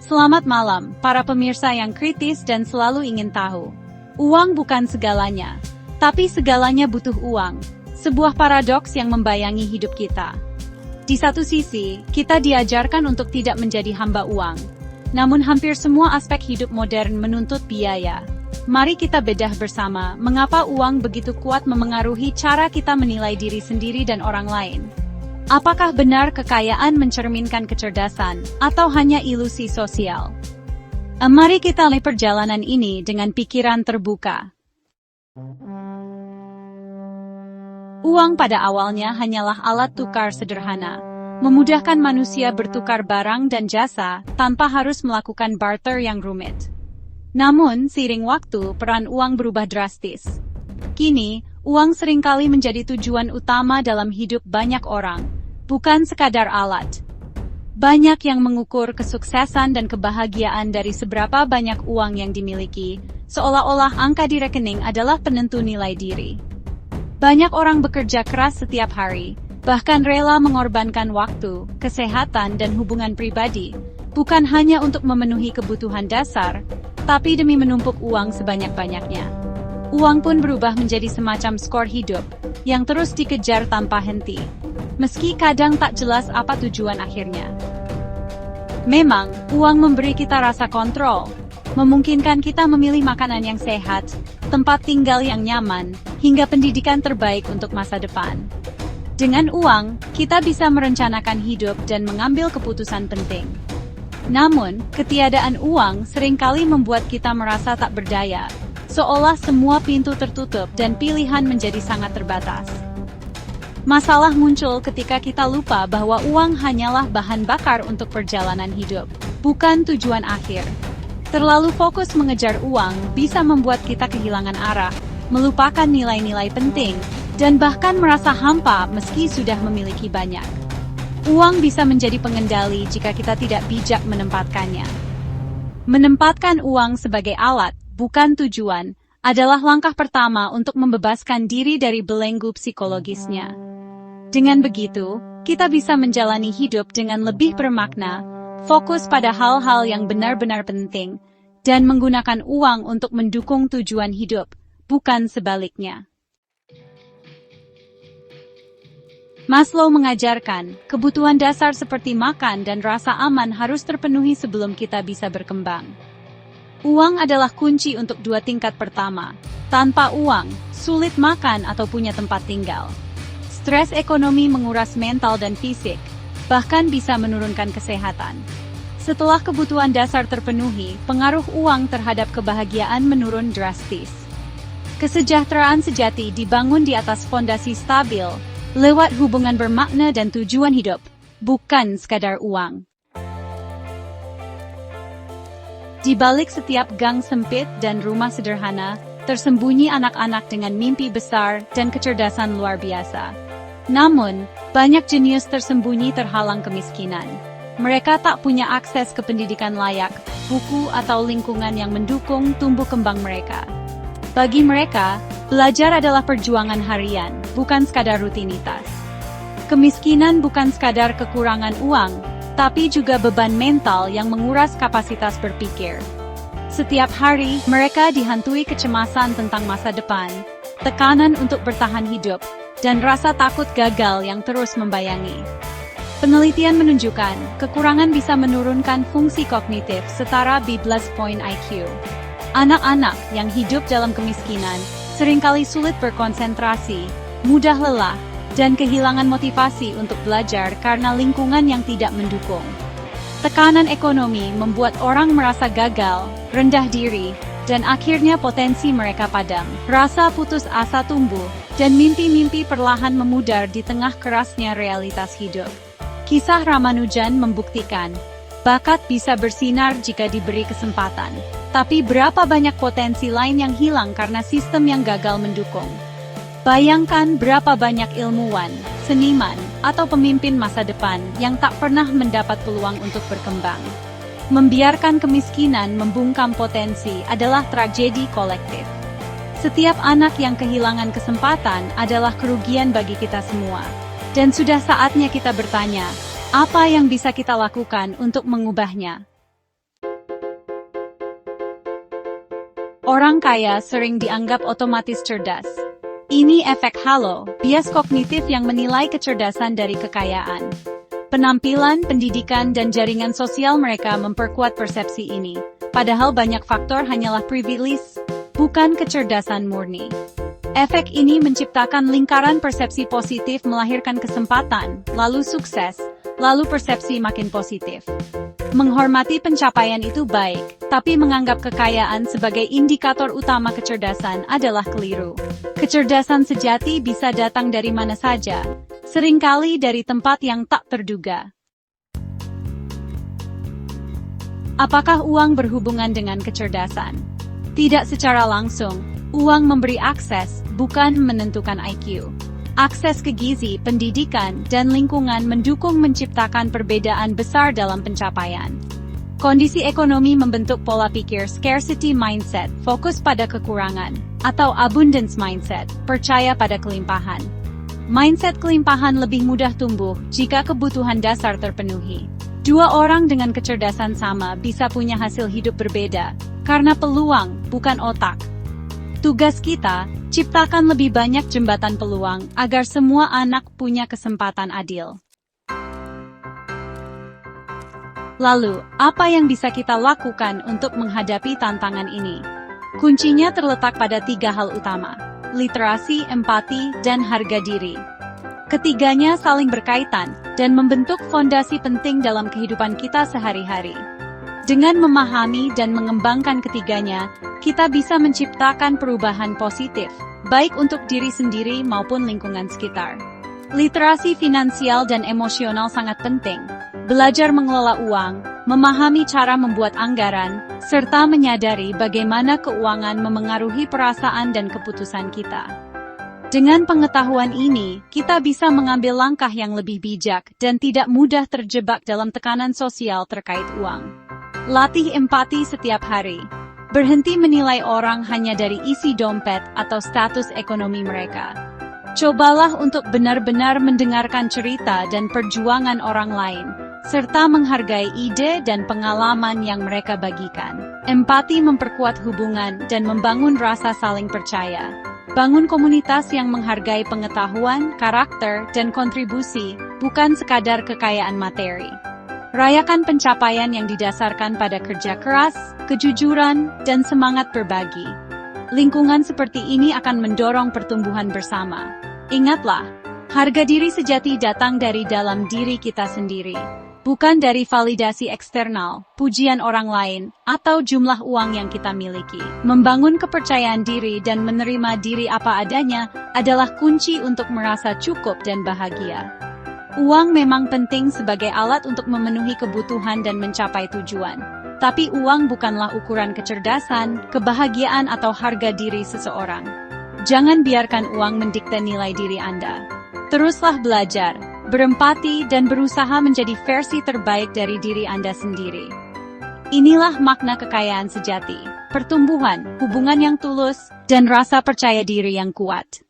Selamat malam, para pemirsa yang kritis dan selalu ingin tahu. Uang bukan segalanya, tapi segalanya butuh uang. Sebuah paradoks yang membayangi hidup kita. Di satu sisi, kita diajarkan untuk tidak menjadi hamba uang. Namun hampir semua aspek hidup modern menuntut biaya. Mari kita bedah bersama mengapa uang begitu kuat memengaruhi cara kita menilai diri sendiri dan orang lain. Apakah benar kekayaan mencerminkan kecerdasan, atau hanya ilusi sosial? Mari kita mulai perjalanan ini dengan pikiran terbuka. Uang pada awalnya hanyalah alat tukar sederhana, memudahkan manusia bertukar barang dan jasa tanpa harus melakukan barter yang rumit. Namun, seiring waktu, peran uang berubah drastis. Kini, uang seringkali menjadi tujuan utama dalam hidup banyak orang, bukan sekadar alat. Banyak yang mengukur kesuksesan dan kebahagiaan dari seberapa banyak uang yang dimiliki, seolah-olah angka di rekening adalah penentu nilai diri. Banyak orang bekerja keras setiap hari, bahkan rela mengorbankan waktu, kesehatan, dan hubungan pribadi, bukan hanya untuk memenuhi kebutuhan dasar, tapi demi menumpuk uang sebanyak-banyaknya. Uang pun berubah menjadi semacam skor hidup, yang terus dikejar tanpa henti. Meski kadang tak jelas apa tujuan akhirnya. Memang, uang memberi kita rasa kontrol, memungkinkan kita memilih makanan yang sehat, tempat tinggal yang nyaman, hingga pendidikan terbaik untuk masa depan. Dengan uang, kita bisa merencanakan hidup dan mengambil keputusan penting. Namun, ketiadaan uang seringkali membuat kita merasa tak berdaya, seolah semua pintu tertutup dan pilihan menjadi sangat terbatas. Masalah muncul ketika kita lupa bahwa uang hanyalah bahan bakar untuk perjalanan hidup, bukan tujuan akhir. Terlalu fokus mengejar uang bisa membuat kita kehilangan arah, melupakan nilai-nilai penting, dan bahkan merasa hampa meski sudah memiliki banyak. Uang bisa menjadi pengendali jika kita tidak bijak menempatkannya. Menempatkan uang sebagai alat, bukan tujuan, adalah langkah pertama untuk membebaskan diri dari belenggu psikologisnya. Dengan begitu, kita bisa menjalani hidup dengan lebih bermakna, fokus pada hal-hal yang benar-benar penting, dan menggunakan uang untuk mendukung tujuan hidup, bukan sebaliknya. Maslow mengajarkan, kebutuhan dasar seperti makan dan rasa aman harus terpenuhi sebelum kita bisa berkembang. Uang adalah kunci untuk dua tingkat pertama. Tanpa uang, sulit makan atau punya tempat tinggal. Stres ekonomi menguras mental dan fisik, bahkan bisa menurunkan kesehatan. Setelah kebutuhan dasar terpenuhi, pengaruh uang terhadap kebahagiaan menurun drastis. Kesejahteraan sejati dibangun di atas fondasi stabil, lewat hubungan bermakna dan tujuan hidup, bukan sekadar uang. Di balik setiap gang sempit dan rumah sederhana, tersembunyi anak-anak dengan mimpi besar dan kecerdasan luar biasa. Namun, banyak jenius tersembunyi terhalang kemiskinan. Mereka tak punya akses ke pendidikan layak, buku atau lingkungan yang mendukung tumbuh kembang mereka. Bagi mereka, belajar adalah perjuangan harian, bukan sekadar rutinitas. Kemiskinan bukan sekadar kekurangan uang, tapi juga beban mental yang menguras kapasitas berpikir. Setiap hari, mereka dihantui kecemasan tentang masa depan, tekanan untuk bertahan hidup, dan rasa takut gagal yang terus membayangi. Penelitian menunjukkan, kekurangan bisa menurunkan fungsi kognitif setara 12 poin IQ. Anak-anak yang hidup dalam kemiskinan seringkali sulit berkonsentrasi, mudah lelah, dan kehilangan motivasi untuk belajar karena lingkungan yang tidak mendukung. Tekanan ekonomi membuat orang merasa gagal, rendah diri, dan akhirnya potensi mereka padam. Rasa putus asa tumbuh, dan mimpi-mimpi perlahan memudar di tengah kerasnya realitas hidup. Kisah Ramanujan membuktikan, bakat bisa bersinar jika diberi kesempatan. Tapi berapa banyak potensi lain yang hilang karena sistem yang gagal mendukung. Bayangkan berapa banyak ilmuwan, seniman, atau pemimpin masa depan yang tak pernah mendapat peluang untuk berkembang. Membiarkan kemiskinan membungkam potensi adalah tragedi kolektif. Setiap anak yang kehilangan kesempatan adalah kerugian bagi kita semua. Dan sudah saatnya kita bertanya, apa yang bisa kita lakukan untuk mengubahnya? Orang kaya sering dianggap otomatis cerdas. Ini efek halo, bias kognitif yang menilai kecerdasan dari kekayaan. Penampilan, pendidikan, dan jaringan sosial mereka memperkuat persepsi ini. Padahal banyak faktor hanyalah privilege, bukan kecerdasan murni. Efek ini menciptakan lingkaran persepsi positif melahirkan kesempatan, lalu sukses, lalu persepsi makin positif. Menghormati pencapaian itu baik, tapi menganggap kekayaan sebagai indikator utama kecerdasan adalah keliru. Kecerdasan sejati bisa datang dari mana saja, seringkali dari tempat yang tak terduga. Apakah uang berhubungan dengan kecerdasan? Tidak secara langsung, uang memberi akses, bukan menentukan IQ. Akses ke gizi, pendidikan, dan lingkungan mendukung menciptakan perbedaan besar dalam pencapaian. Kondisi ekonomi membentuk pola pikir scarcity mindset, fokus pada kekurangan, atau abundance mindset, percaya pada kelimpahan. Mindset kelimpahan lebih mudah tumbuh jika kebutuhan dasar terpenuhi. Dua orang dengan kecerdasan sama bisa punya hasil hidup berbeda, karena peluang, bukan otak. Tugas kita, ciptakan lebih banyak jembatan peluang agar semua anak punya kesempatan adil. Lalu, apa yang bisa kita lakukan untuk menghadapi tantangan ini? Kuncinya terletak pada 3 hal utama: literasi, empati, dan harga diri. Ketiganya saling berkaitan dan membentuk fondasi penting dalam kehidupan kita sehari-hari. Dengan memahami dan mengembangkan ketiganya, kita bisa menciptakan perubahan positif, baik untuk diri sendiri maupun lingkungan sekitar. Literasi finansial dan emosional sangat penting. Belajar mengelola uang, memahami cara membuat anggaran, serta menyadari bagaimana keuangan memengaruhi perasaan dan keputusan kita. Dengan pengetahuan ini, kita bisa mengambil langkah yang lebih bijak dan tidak mudah terjebak dalam tekanan sosial terkait uang. Latih empati setiap hari. Berhenti menilai orang hanya dari isi dompet atau status ekonomi mereka. Cobalah untuk benar-benar mendengarkan cerita dan perjuangan orang lain, serta menghargai ide dan pengalaman yang mereka bagikan. Empati memperkuat hubungan dan membangun rasa saling percaya. Bangun komunitas yang menghargai pengetahuan, karakter, dan kontribusi, bukan sekadar kekayaan materi. Rayakan pencapaian yang didasarkan pada kerja keras, kejujuran, dan semangat berbagi. Lingkungan seperti ini akan mendorong pertumbuhan bersama. Ingatlah, harga diri sejati datang dari dalam diri kita sendiri, bukan dari validasi eksternal, pujian orang lain, atau jumlah uang yang kita miliki. Membangun kepercayaan diri dan menerima diri apa adanya adalah kunci untuk merasa cukup dan bahagia. Uang memang penting sebagai alat untuk memenuhi kebutuhan dan mencapai tujuan. Tapi uang bukanlah ukuran kecerdasan, kebahagiaan atau harga diri seseorang. Jangan biarkan uang mendikte nilai diri Anda. Teruslah belajar, berempati, dan berusaha menjadi versi terbaik dari diri Anda sendiri. Inilah makna kekayaan sejati, pertumbuhan, hubungan yang tulus, dan rasa percaya diri yang kuat.